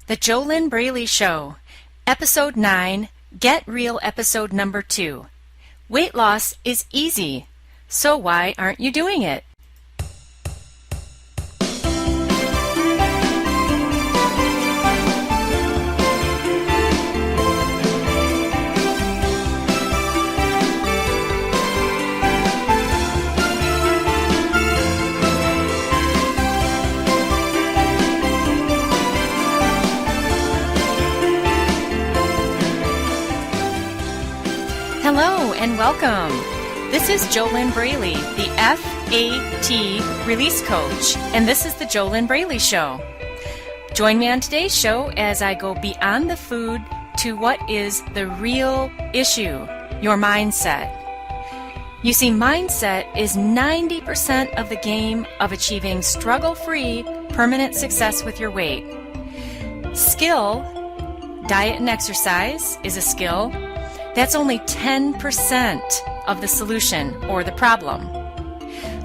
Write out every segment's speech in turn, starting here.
The JoLynn Braley Show, Episode 9, Get Real Episode Number 2. Weight loss is easy, so why aren't you doing it? Hello and welcome. This is JoLynn Braley, the FAT Release Coach, and this is the JoLynn Braley Show. Join me on today's show as I go beyond the food to what is the real issue, your mindset. You see, mindset is 90% of the game of achieving struggle-free, permanent success with your weight. Skill, diet and exercise, is a skill. That's only 10% of the solution or the problem.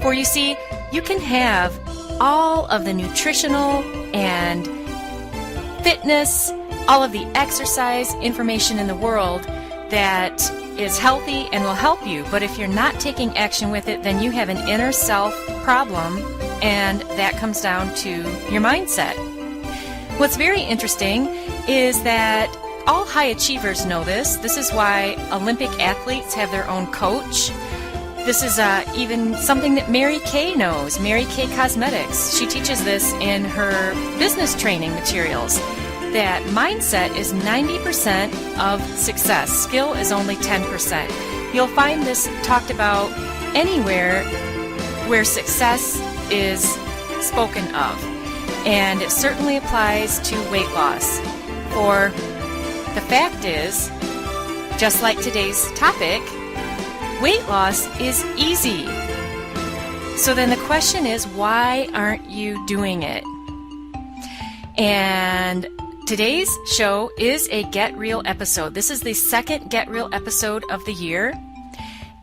For you see, you can have all of the nutritional and fitness, all of the exercise information in the world that is healthy and will help you, but if you're not taking action with it, then you have an inner self problem, and that comes down to your mindset. What's very interesting is that all high achievers know this. This is why Olympic athletes have their own coach. This is even something that Mary Kay knows, Mary Kay Cosmetics. She teaches this in her business training materials, that mindset is 90% of success. Skill is only 10%. You'll find this talked about anywhere where success is spoken of. And it certainly applies to weight loss. For the fact is, just like today's topic, weight loss is easy. So then the question is, why aren't you doing it? And today's show is a Get Real episode. This is the second Get Real episode of the year.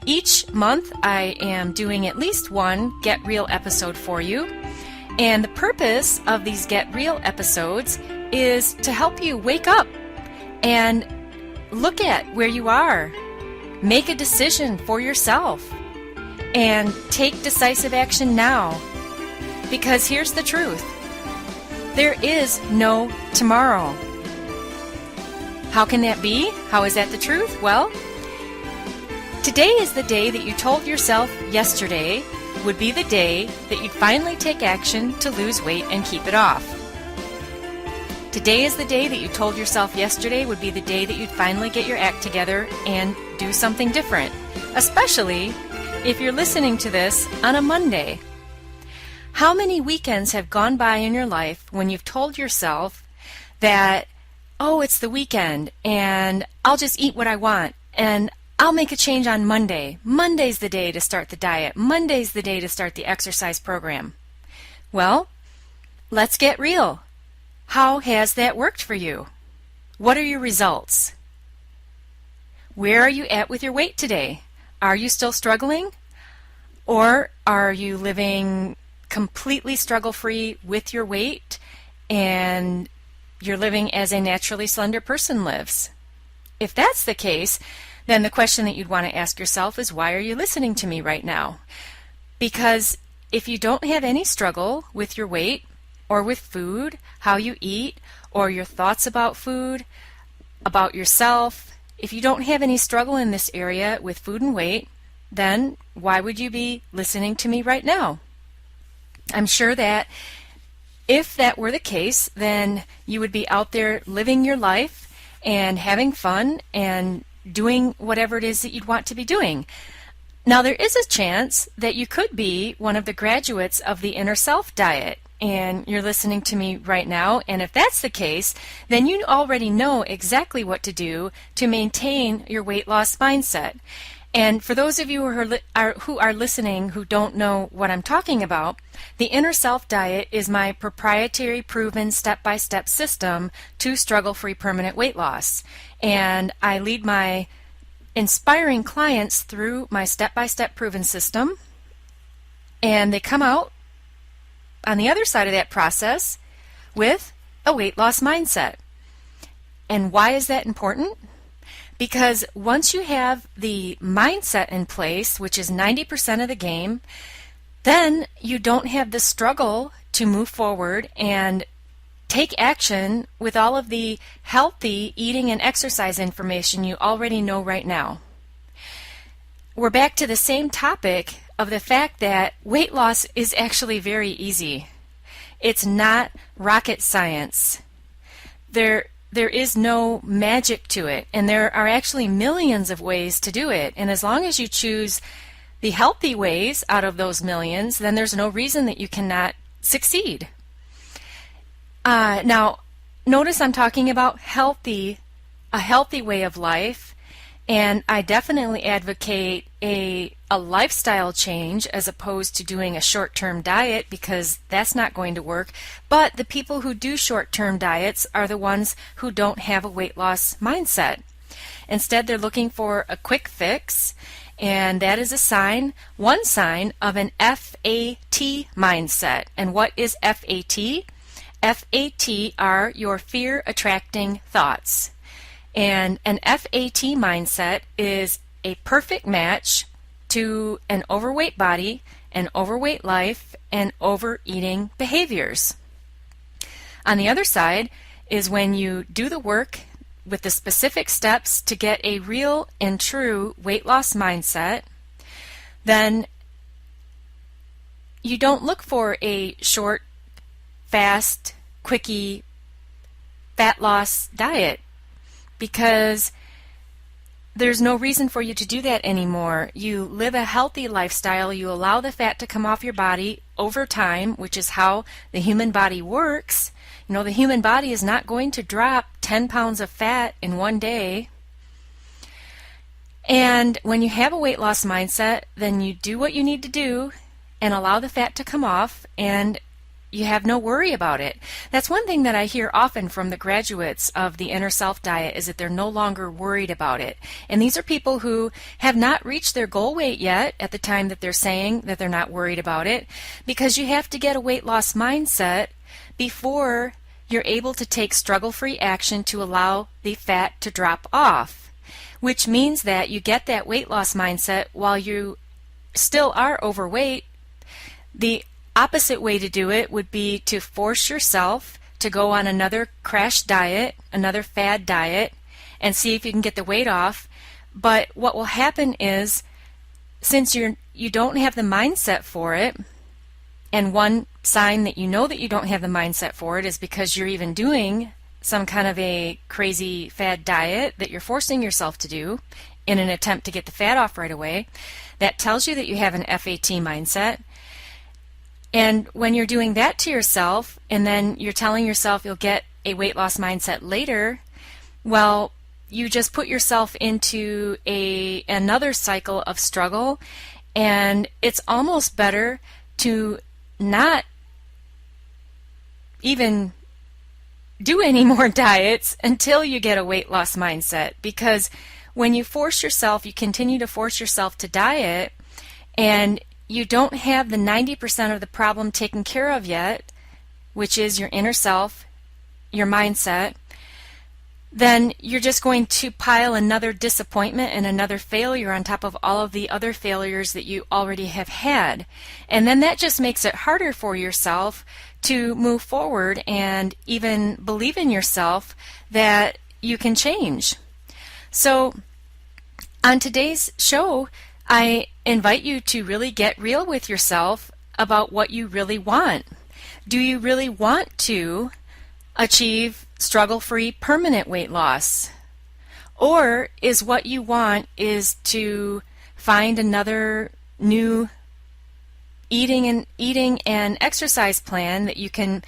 Each month I am doing at least one Get Real episode for you. And the purpose of these Get Real episodes is to help you wake up and look at where you are. Make a decision for yourself and take decisive action now. Because here's the truth. There is no tomorrow. How can that be? How is that the truth? Well, today is the day that you told yourself yesterday would be the day that you'd finally take action to lose weight and keep it off. Today is the day that you told yourself yesterday would be the day that you'd finally get your act together and do something different, especially if you're listening to this on a Monday. How many weekends have gone by in your life when you've told yourself that, oh, it's the weekend and I'll just eat what I want and I'll make a change on Monday. Monday's the day to start the diet. Monday's the day to start the exercise program. Well, let's get real. How has that worked for you? What are your results? Where are you at with your weight today? Are you still struggling? Or are you living completely struggle-free with your weight and you're living as a naturally slender person lives? If that's the case, then the question that you'd want to ask yourself is, why are you listening to me right now? Because if you don't have any struggle with your weight, or with food, how you eat, or your thoughts about food, about yourself, if you don't have any struggle in this area with food and weight, then why would you be listening to me right now? I'm sure that if that were the case, then you would be out there living your life and having fun and doing whatever it is that you'd want to be doing. Now, there is a chance that you could be one of the graduates of the Inner Self Diet, and you're listening to me right now, and if that's the case, then you already know exactly what to do to maintain your weight loss mindset. And for those of you who are listening who don't know what I'm talking about, the Inner Self Diet is my proprietary proven step-by-step system to struggle-free permanent weight loss. And I lead my inspiring clients through my step-by-step proven system, and they come out on the other side of that process with a weight loss mindset. And why is that important? Because once you have the mindset in place, which is 90% of the game, then you don't have the struggle to move forward and take action with all of the healthy eating and exercise information you already know right now. We're back to the same topic of the fact that weight loss is actually very easy. It's not rocket science. There is no magic to it, and there are actually millions of ways to do it. And as long as you choose the healthy ways out of those millions, then there's no reason that you cannot succeed. Now, notice I'm talking about a healthy way of life, and I definitely advocate a lifestyle change as opposed to doing a short-term diet, because that's not going to work. But the people who do short-term diets are the ones who don't have a weight loss mindset. Instead, they're looking for a quick fix, and that is one sign of an FAT mindset. And what is FAT? FAT are your fear-attracting thoughts. And an FAT mindset is a perfect match to an overweight body, an overweight life, and overeating behaviors. On the other side is when you do the work with the specific steps to get a real and true weight loss mindset, then you don't look for a short, fast, quickie fat loss diet, because there's no reason for you to do that anymore. You live a healthy lifestyle. You allow the fat to come off your body over time, which is how the human body works. You know, the human body is not going to drop 10 pounds of fat in one day. And when you have a weight loss mindset, then you do what you need to do and allow the fat to come off, and you have no worry about it. That's one thing that I hear often from the graduates of the Inner Self Diet, is that they're no longer worried about it. And these are people who have not reached their goal weight yet at the time that they're saying that they're not worried about it, because you have to get a weight loss mindset before you're able to take struggle-free action to allow the fat to drop off, which means that you get that weight loss mindset while you still are overweight. The opposite way to do it would be to force yourself to go on another crash diet, another fad diet, and see if you can get the weight off. But what will happen is, since you don't have the mindset for it, and one sign that you know that you don't have the mindset for it is because you're even doing some kind of a crazy fad diet that you're forcing yourself to do in an attempt to get the fat off right away. That tells you that you have an FAT mindset. And when you're doing that to yourself, and then you're telling yourself you'll get a weight loss mindset later, well, you just put yourself into another cycle of struggle, and it's almost better to not even do any more diets until you get a weight loss mindset. Because when you force yourself, you continue to force yourself to diet, and you don't have the 90% of the problem taken care of yet, which is your inner self, your mindset, then you're just going to pile another disappointment and another failure on top of all of the other failures that you already have had. And then that just makes it harder for yourself to move forward and even believe in yourself that you can change. So on today's show, I invite you to really get real with yourself about what you really want. Do you really want to achieve struggle-free permanent weight loss? Or is what you want is to find another new eating and exercise plan that you can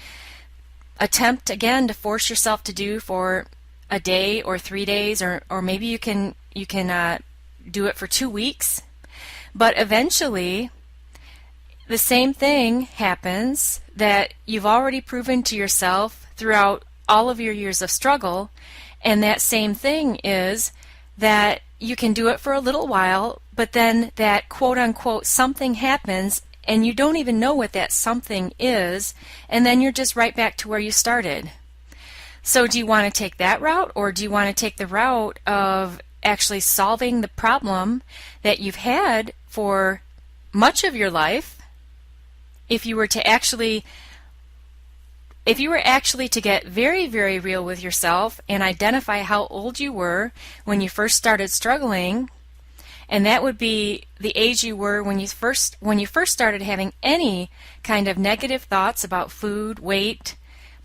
attempt again to force yourself to do for a day or 3 days, or maybe you can do it for 2 weeks? But eventually, the same thing happens that you've already proven to yourself throughout all of your years of struggle, and that same thing is that you can do it for a little while, but then that quote-unquote something happens, and you don't even know what that something is, and then you're just right back to where you started. So do you want to take that route, or do you want to take the route of actually solving the problem that you've had for much of your life? If you were actually to get very, very real with yourself and identify how old you were when you first started struggling, and that would be the age you were when you first started having any kind of negative thoughts about food, weight,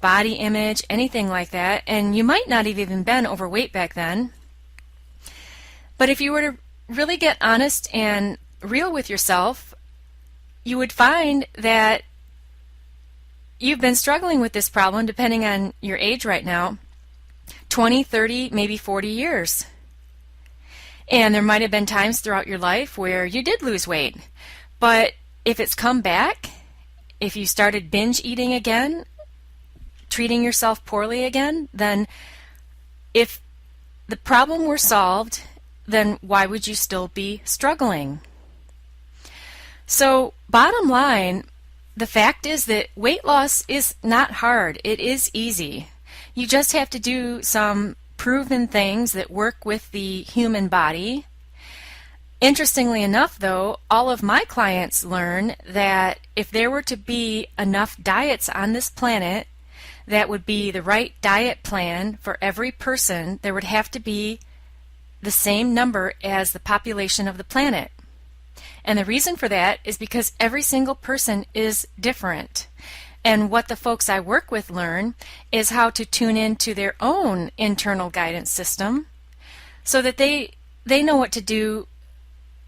body image, anything like that, and you might not have even been overweight back then. But if you were to really get honest and real with yourself, you would find that you've been struggling with this problem, depending on your age right now, 20, 30, maybe 40 years. And there might have been times throughout your life where you did lose weight. But if it's come back, if you started binge eating again, treating yourself poorly again, then if the problem were solved, then why would you still be struggling? So, bottom line, the fact is that weight loss is not hard. It is easy. You just have to do some proven things that work with the human body. Interestingly enough, though, all of my clients learn that if there were to be enough diets on this planet that would be the right diet plan for every person, there would have to be the same number as the population of the planet. And the reason for that is because every single person is different. And what the folks I work with learn is how to tune into their own internal guidance system so that they know what to do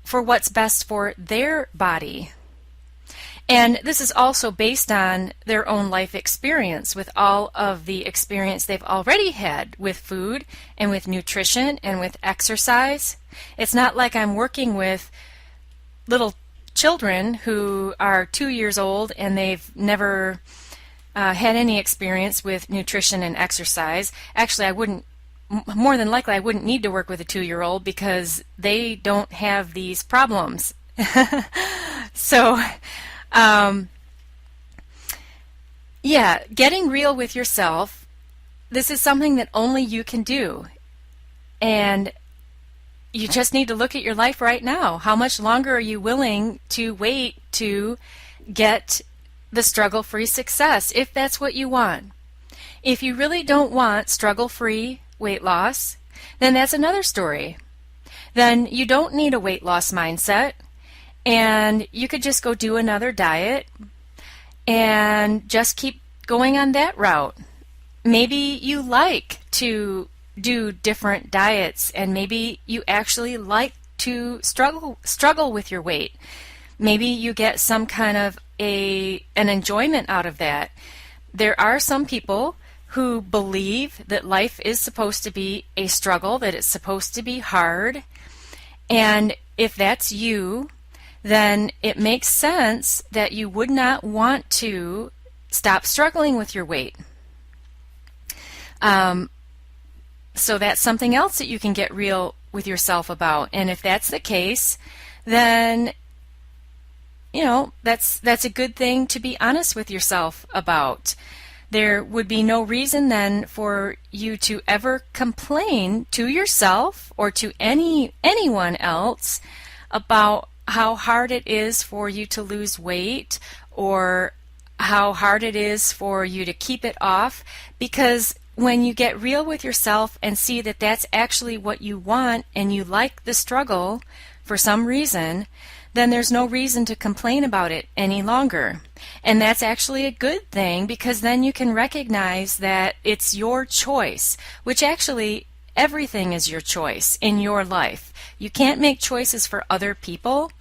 for what's best for their body. And this is also based on their own life experience, with all of the experience they've already had with food and with nutrition and with exercise. It's not like I'm working with little children who are 2 years old and they've never had any experience with nutrition and exercise. Actually, more than likely I wouldn't need to work with a 2-year-old because they don't have these problems. So, yeah, getting real with yourself, this is something that only you can do. And you just need to look at your life right now. How much longer are you willing to wait to get the struggle-free success, if that's what you want? If you really don't want struggle-free weight loss, then that's another story. Then you don't need a weight loss mindset, and you could just go do another diet and just keep going on that route. Maybe you like to do different diets, and maybe you actually like to struggle with your weight. Maybe you get some kind of an enjoyment out of that. There are some people who believe that life is supposed to be a struggle, that it's supposed to be hard, and if that's you, then it makes sense that you would not want to stop struggling with your weight. So that's something else that you can get real with yourself about. And if that's the case, then, you know, that's a good thing to be honest with yourself about. There would be no reason then for you to ever complain to yourself or to anyone else about how hard it is for you to lose weight or how hard it is for you to keep it off, because when you get real with yourself and see that that's actually what you want and you like the struggle for some reason, then there's no reason to complain about it any longer. And that's actually a good thing, because then you can recognize that it's your choice, which actually everything is your choice in your life. You can't make choices for other people,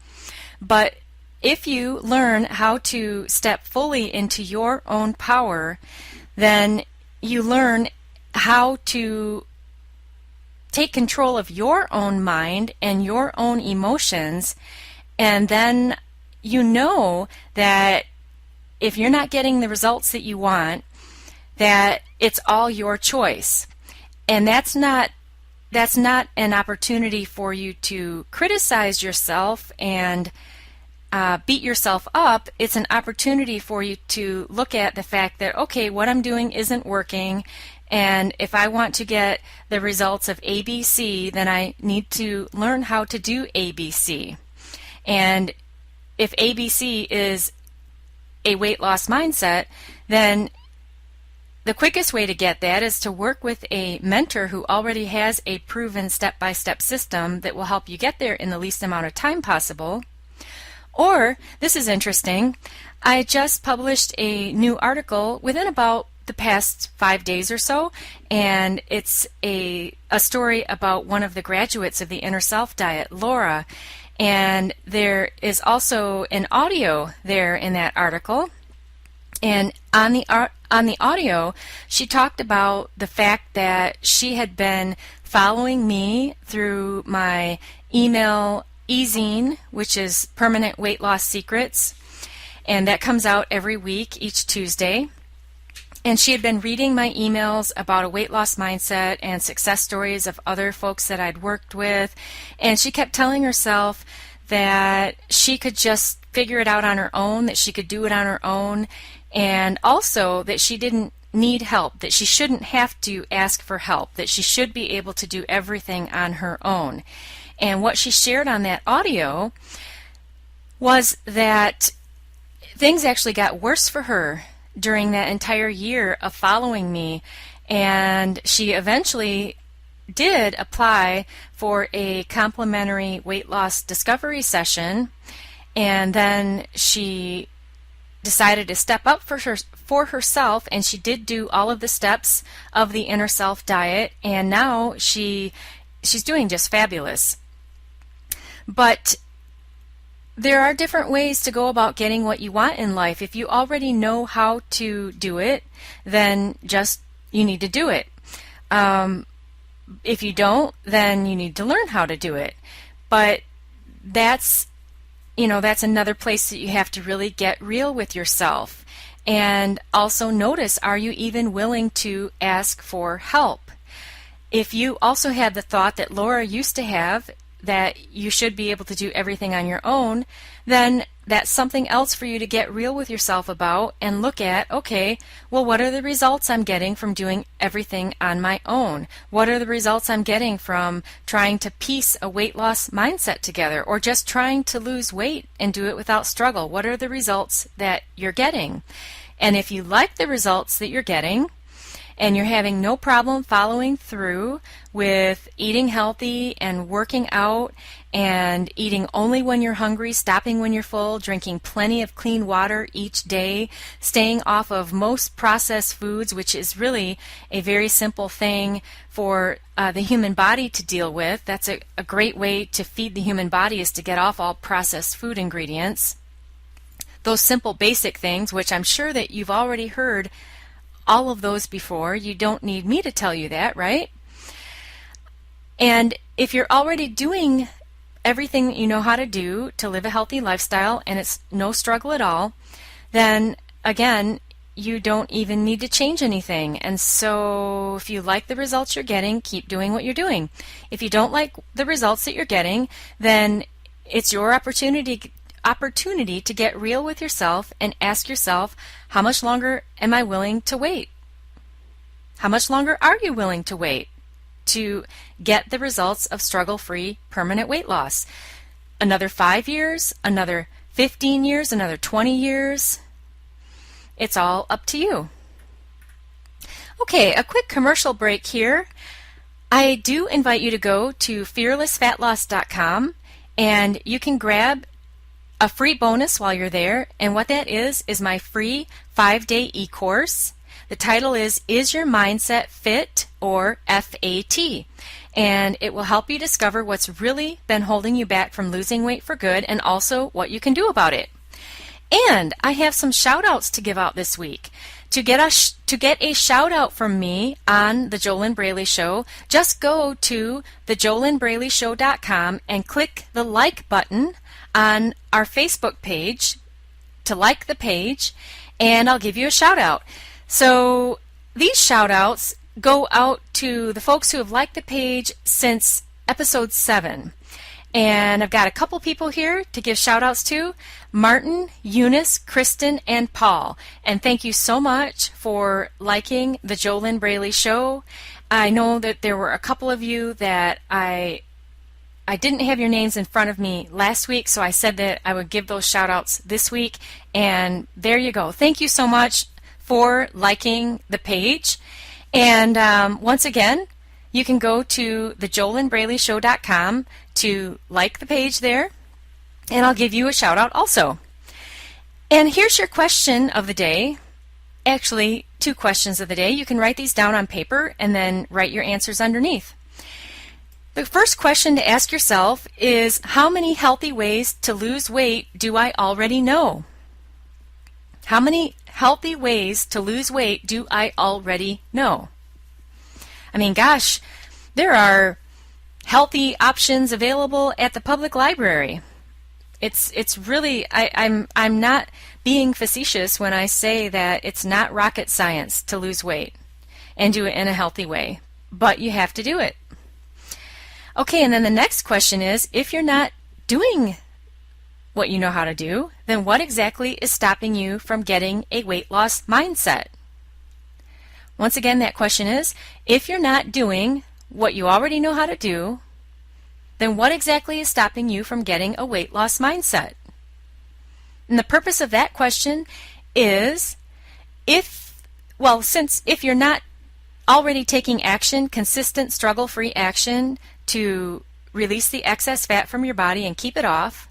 but if you learn how to step fully into your own power, then you learn how to take control of your own mind and your own emotions, and then you know that if you're not getting the results that you want, that it's all your choice. And that's not an opportunity for you to criticize yourself and beat yourself up. It's an opportunity for you to look at the fact that, okay, what I'm doing isn't working, And if I want to get the results of ABC, then I need to learn how to do ABC. And if ABC is a weight loss mindset, then the quickest way to get that is to work with a mentor who already has a proven step-by-step system that will help you get there in the least amount of time possible. Or, this is interesting, I just published a new article within about the past 5 days or so, and it's a story about one of the graduates of the Inner Self Diet, Laura, and there is also an audio there in that article. And on the audio, she talked about the fact that she had been following me through my email e-zine, which is Permanent Weight Loss Secrets, and that comes out every week, each Tuesday. And she had been reading my emails about a weight loss mindset and success stories of other folks that I'd worked with, and she kept telling herself that she could just figure it out on her own, that she could do it on her own, and also that she didn't need help, that she shouldn't have to ask for help, that she should be able to do everything on her own. And what she shared on that audio was that things actually got worse for her during that entire year of following me, and she eventually did apply for a complimentary weight loss discovery session, and then she decided to step up for herself, and she did do all of the steps of the Inner Self Diet, and now she's doing just fabulous. But there are different ways to go about getting what you want in life. If you already know how to do it, then you need to do it. If you don't, then you need to learn how to do it. But that's another place that you have to really get real with yourself. And also notice, are you even willing to ask for help? If you also had the thought that Laura used to have, that you should be able to do everything on your own, then that's something else for you to get real with yourself about and look at, okay, well, what are the results I'm getting from doing everything on my own? What are the results I'm getting from trying to piece a weight loss mindset together, or just trying to lose weight and do it without struggle? What are the results that you're getting? And if you like the results that you're getting, and you're having no problem following through with eating healthy and working out and eating only when you're hungry, stopping when you're full, drinking plenty of clean water each day, staying off of most processed foods, which is really a very simple thing for the human body to deal with. That's a great way to feed the human body, is to get off all processed food ingredients. Those simple basic things, which I'm sure that you've already heard all of those before. You don't need me to tell you that, right? And if you're already doing everything that you know how to do to live a healthy lifestyle, and it's no struggle at all, then again, you don't even need to change anything. And so if you like the results you're getting, keep doing what you're doing. If you don't like the results that you're getting, then it's your opportunity to get real with yourself and ask yourself, how much longer am I willing to wait? How much longer are you willing to wait to get the results of struggle-free permanent weight loss? Another 5 years, another 15 years, another 20 years? It's all up to you. Okay, a quick commercial break here. I do invite you to go to fearlessfatloss.com, and you can grab a free bonus while you're there, and what that is my free 5-day e-course. The title is Your Mindset Fit, or FAT? And it will help you discover what's really been holding you back from losing weight for good, and also what you can do about it. And I have some shout outs to give out this week. To get a shout out from me on the JoLynn Braley Show, just go to thejolynnbraleyshow.com and click the like button on our Facebook page to like the page, and I'll give you a shout out. So these shout outs go out to the folks who have liked the page since episode 7. And I've got a couple people here to give shout outs to: Martin, Eunice, Kristen, and Paul. And thank you so much for liking the JoLynn Braley Show. I know that there were a couple of you that I didn't have your names in front of me last week, so I said that I would give those shout outs this week. And there you go. Thank you so much for liking the page. And once again, you can go to thejolynnbraleyshow.com to like the page there, and I'll give you a shout out also. And here's your question of the day. Actually, 2 questions of the day. You can write these down on paper and then write your answers underneath. The first question to ask yourself is, how many healthy ways to lose weight do I already know? How many healthy ways to lose weight do I already know? I mean, gosh, there are healthy options available at the public library. It's really, I'm not being facetious when I say that it's not rocket science to lose weight and do it in a healthy way, but you have to do it. Okay, and then the next question is, if you're not doing what you know how to do, then what exactly is stopping you from getting a weight loss mindset? Once again, that question is, if you're not doing what you already know how to do, then what exactly is stopping you from getting a weight loss mindset? And the purpose of that question is, if you're not already taking action, consistent struggle-free action to release the excess fat from your body and keep it off,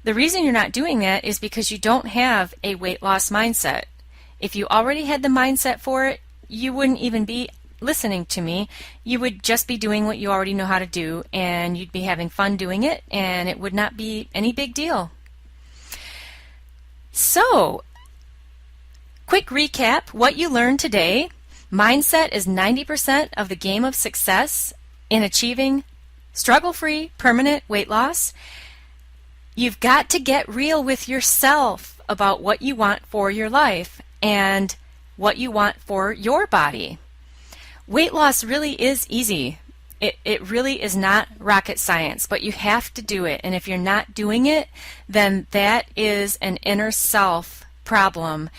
the reason you're not doing that is because you don't have a weight loss mindset. If you already had the mindset for it, you wouldn't even be listening to me. You would just be doing what you already know how to do, and you'd be having fun doing it, and it would not be any big deal. So, quick recap, what you learned today. Mindset is 90% of the game of success in achieving struggle-free, permanent weight loss. You've got to get real with yourself about what you want for your life and what you want for your body. Weight loss really is easy. It really is not rocket science, but you have to do it. And if you're not doing it, then that is an inner self problem.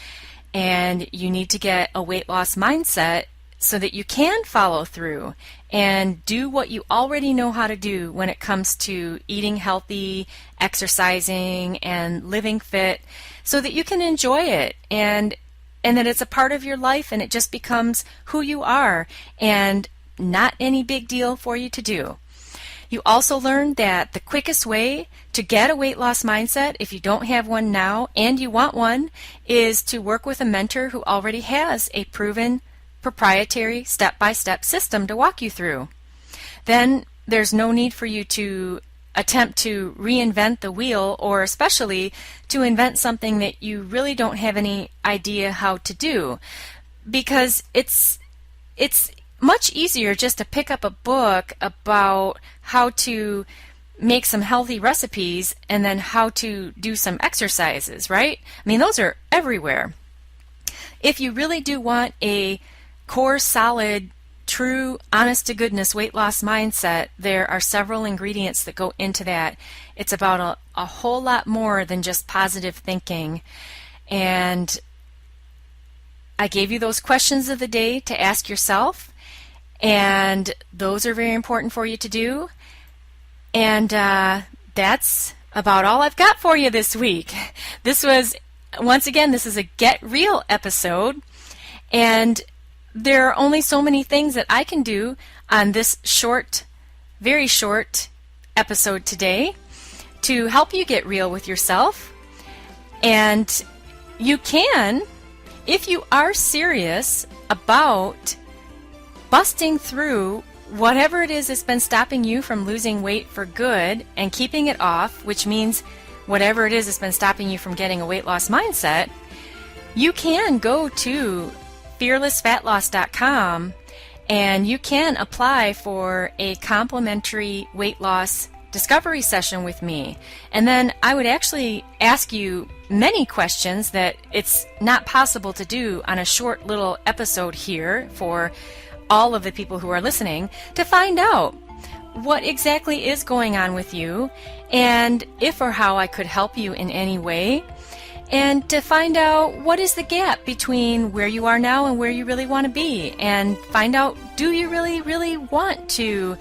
And you need to get a weight loss mindset so that you can follow through and do what you already know how to do when it comes to eating healthy, exercising, and living fit, so that you can enjoy it and that it's a part of your life and it just becomes who you are and not any big deal for you to do. You also learned that the quickest way to get a weight loss mindset, if you don't have one now and you want one, is to work with a mentor who already has a proven proprietary step-by-step system to walk you through. Then there's no need for you to attempt to reinvent the wheel, or especially to invent something that you really don't have any idea how to do, because it's much easier just to pick up a book about how to make some healthy recipes and then how to do some exercises, right? I mean, those are everywhere. If you really do want a core, solid, true, honest-to-goodness weight loss mindset, there are several ingredients that go into that. It's about a whole lot more than just positive thinking. And I gave you those questions of the day to ask yourself, and those are very important for you to do. And that's about all I've got for you this week. This is a Get Real episode, and there are only so many things that I can do on this short, very short episode today to help you get real with yourself. And you can, if you are serious about busting through whatever it is that's been stopping you from losing weight for good and keeping it off, which means whatever it is that's been stopping you from getting a weight loss mindset, you can go to fearlessfatloss.com and you can apply for a complimentary weight loss discovery session with me. And then I would actually ask you many questions that it's not possible to do on a short little episode here for all of the people who are listening, to find out what exactly is going on with you and if or how I could help you in any way, and to find out what is the gap between where you are now and where you really want to be, and find out, do you really want to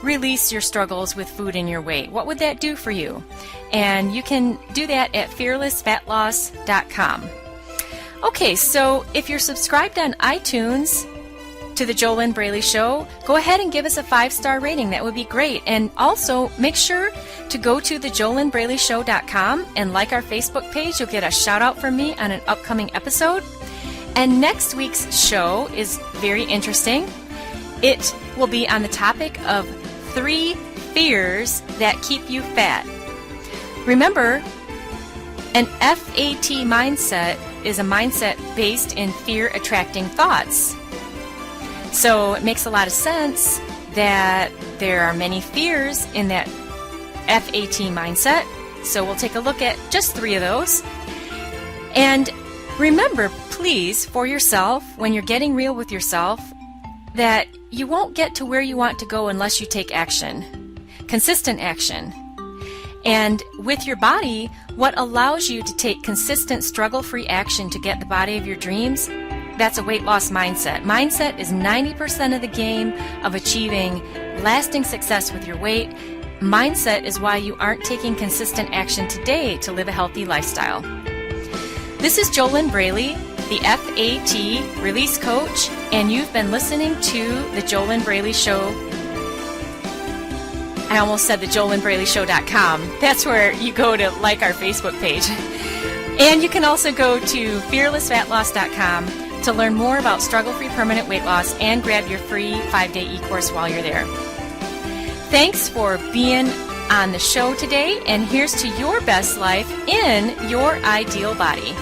release your struggles with food and your weight? What would that do for you? And you can do that at fearlessfatloss.com. Okay, so if you're subscribed on iTunes to the JoLynn Braley Show, go ahead and give us a 5-star rating. That would be great. And also make sure to go to the JoLynnBraleyShow.com and like our Facebook page. You'll get a shout out from me on an upcoming episode. And next week's show is very interesting. It will be on the topic of 3 fears that keep you fat. Remember, an FAT mindset is a mindset based in fear attracting thoughts. So it makes a lot of sense that there are many fears in that FAT mindset. So we'll take a look at just 3 of those. And remember, please, for yourself, when you're getting real with yourself, that you won't get to where you want to go unless you take action, consistent action. And with your body, what allows you to take consistent, struggle-free action to get the body of your dreams, that's a weight loss mindset. Mindset is 90% of the game of achieving lasting success with your weight. Mindset is why you aren't taking consistent action today to live a healthy lifestyle. This is JoLynn Braley, the FAT Release Coach, and you've been listening to the JoLynn Braley Show. I almost said the JoLynnBraleyShow.com. That's where you go to like our Facebook page. And you can also go to fearlessfatloss.com to learn more about struggle-free permanent weight loss and grab your free 5-day e-course while you're there. Thanks for being on the show today, and here's to your best life in your ideal body.